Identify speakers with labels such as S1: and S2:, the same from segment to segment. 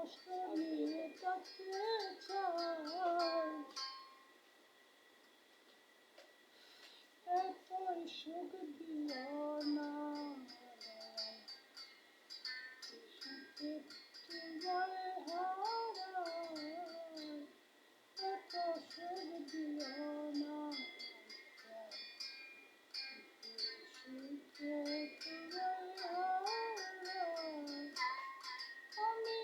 S1: কষ্ট নিয়ে কাটতে চাই, এতই সুখ দিও না, সুখে তোমায় হারাই, এত সুখ দিও না, সুখে তোমায় হারাই। আমি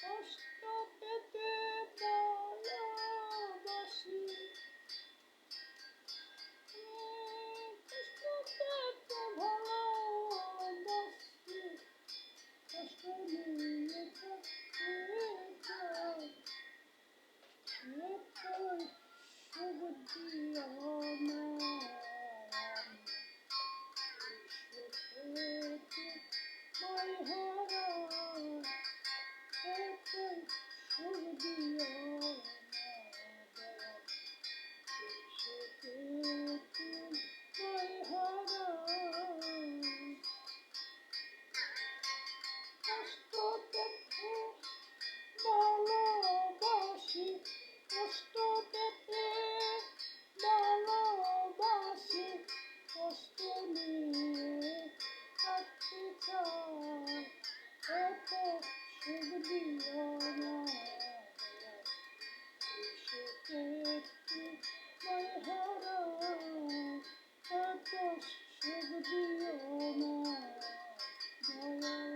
S1: কষ্ট পেতে ভালোবাসি, কষ্ট পেতে ভালোবাসি, কষ্ট নিয়ে থাকতে চাই, এতই সুখ দিও না, সুখে তোমায় হারাই, এতই সুখ দিও না, সুখে তোমায় হারাই। কষ্ট পেতে ভালোবাসি, কষ্ট পেতে ভালোবাসি, কষ্ট নিয়ে থাকতে চাই, এত সুখ দিও না, সুখে তোমায় হারাই, এত সুখ দিও না, দয়াল।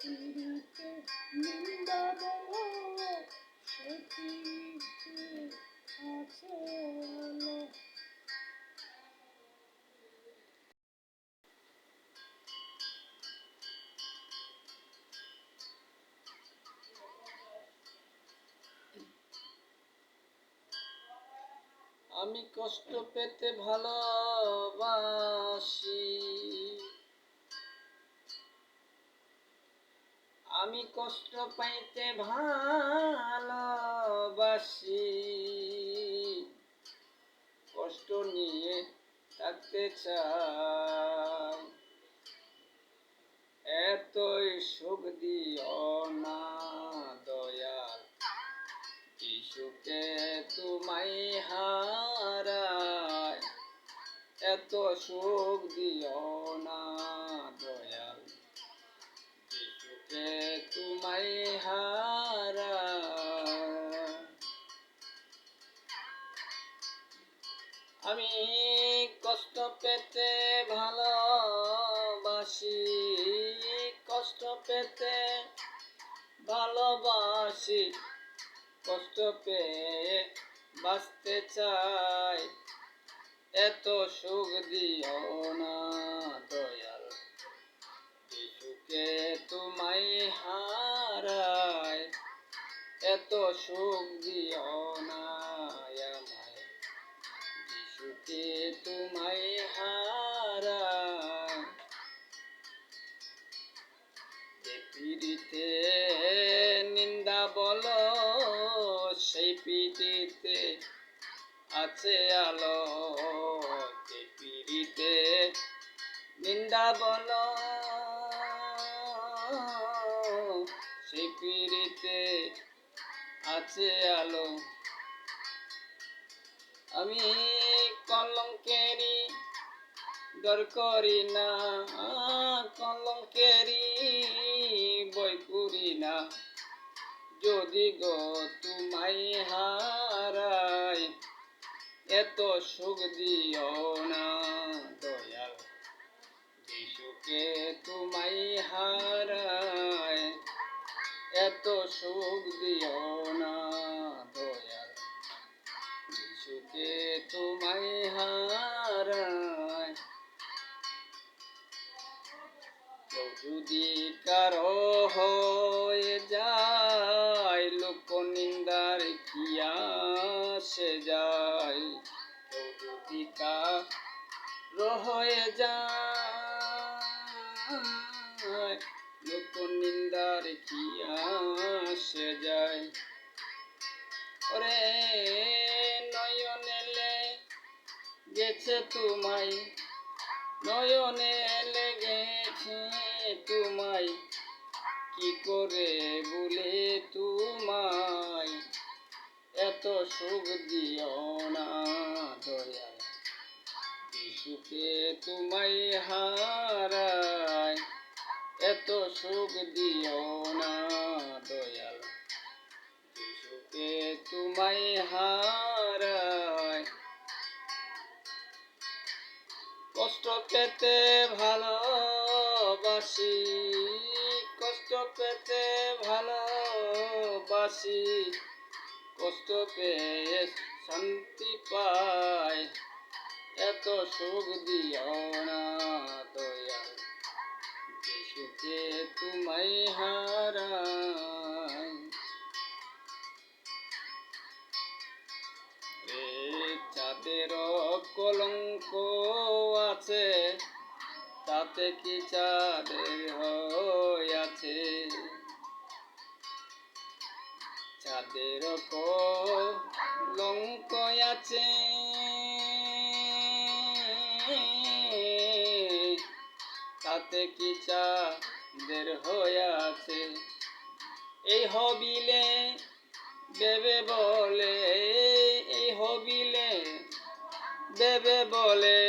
S1: পীড়িতে নিন্দা বলো, সে পীড়িতে আছে আলো। আমি কষ্ট পেতে ভালোবাসি, আমি কষ্ট পাইতে ভালোবাসি, কষ্ট নিয়ে থাকতে চাই, এতই সুখ দিও না, দয়াল। এই সুখে তোমায় হারাই, এত সুখ দিও না, দয়াল। এই সুখে তোমায় হারাই। আমি কষ্ট পেতে ভালোবাসি, কষ্ট পেতে ভালোবাসি, কষ্ট পেয়ে বাঁচতে চাই, এত সুখ দিও না, দয়াল। এই সুখে তোমায় হারাই, এত সুখ দিও না আমায়, এই সুখে তোমায় হারাই। যে পীড়িতে নিন্দা বলো, সেই পীড়িতে আছে আলো, যে পীড়িতে নিন্দা বলো, সেই পীড়িতে আছে আলো। আমি কলঙ্কেরি ডর করি না, কলঙ্কেরি বই করি না, যদি গো তোমায় হারাই, এত সুখ দিও না, দয়াল। যে সুখে তোমায় হারাই, এত সুখ দিও না, দয়াল। যে সুখে তোমায় হারাই। কেউ যদি কারো হয়ে যায়, লোক নিন্দার কি আসে যায়, কেউ যদি কারো হয়ে যায়, লোক নিন্দার কি আসে যায়। ওরে নয়নে লেগেছে তোমায়, নয়নে লেগেছে তোমায়, কি করে বলে তোমায় এত সুখ দিও না দয়াল, এই সুখে তোমায় হারায় এত সুখ দিও না দয়াল, এই সুখে তোমায় হারায়। কষ্ট পেতে ভালোবাসি, কষ্ট পেতে ভালোবাসি, কষ্ট পেয়ে শান্তি পায় এত সুখ দিও না দয়াল, যে সুখে তোমায় হারায়। চাঁদের কলঙ্ক আছে, তাতে কি চাঁদের হইয়াছে, চাঁদের কলঙ্ক আছে, তাতে কি চাঁদের হইয়াছে। এই হবিলে দেবে বলে, এই হবিলে দেবে বলে,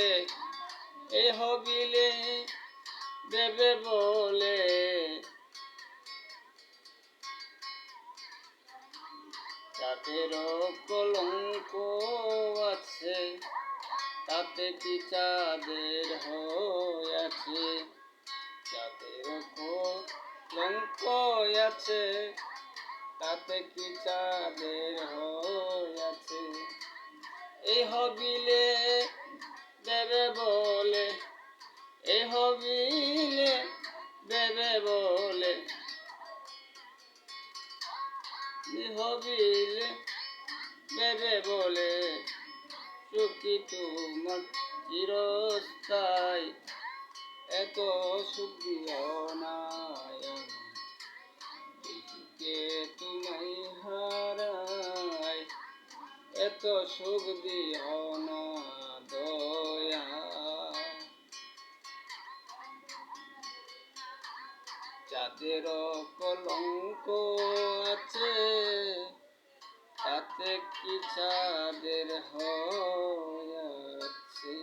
S1: এই হবিলে দেবে বলে, চাঁদের কলঙ্ক আছে, তাতে কি চাঁদের হইয়াছে, চাঁদের কলঙ্ক আছে, তাতে কি চাঁদের হইয়াছে। এই হবিলে দেবে বলে, এই হবিলে দেবে বলে, এই হবিলে দেবে বলে, সুখী তোমার চিরস্থায়ী এত সুখ দিও না সুখে তোমায় হারায় এত সুখ দিও না দয়া। যাদের কলঙ্ক আছে, তাতে কি চাঁদের হইয়াছে।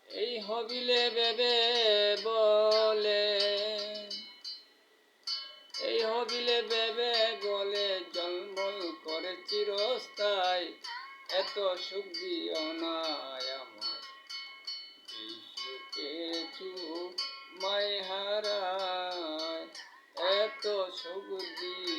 S1: এই হবিলে বেবে বলে, এই হবিলে বেবে বলে, জলমল করে চিরস্থায়ী এত সুখ দিও না আমার, এই সুখে তোমায় হারায় এত সুখ দিও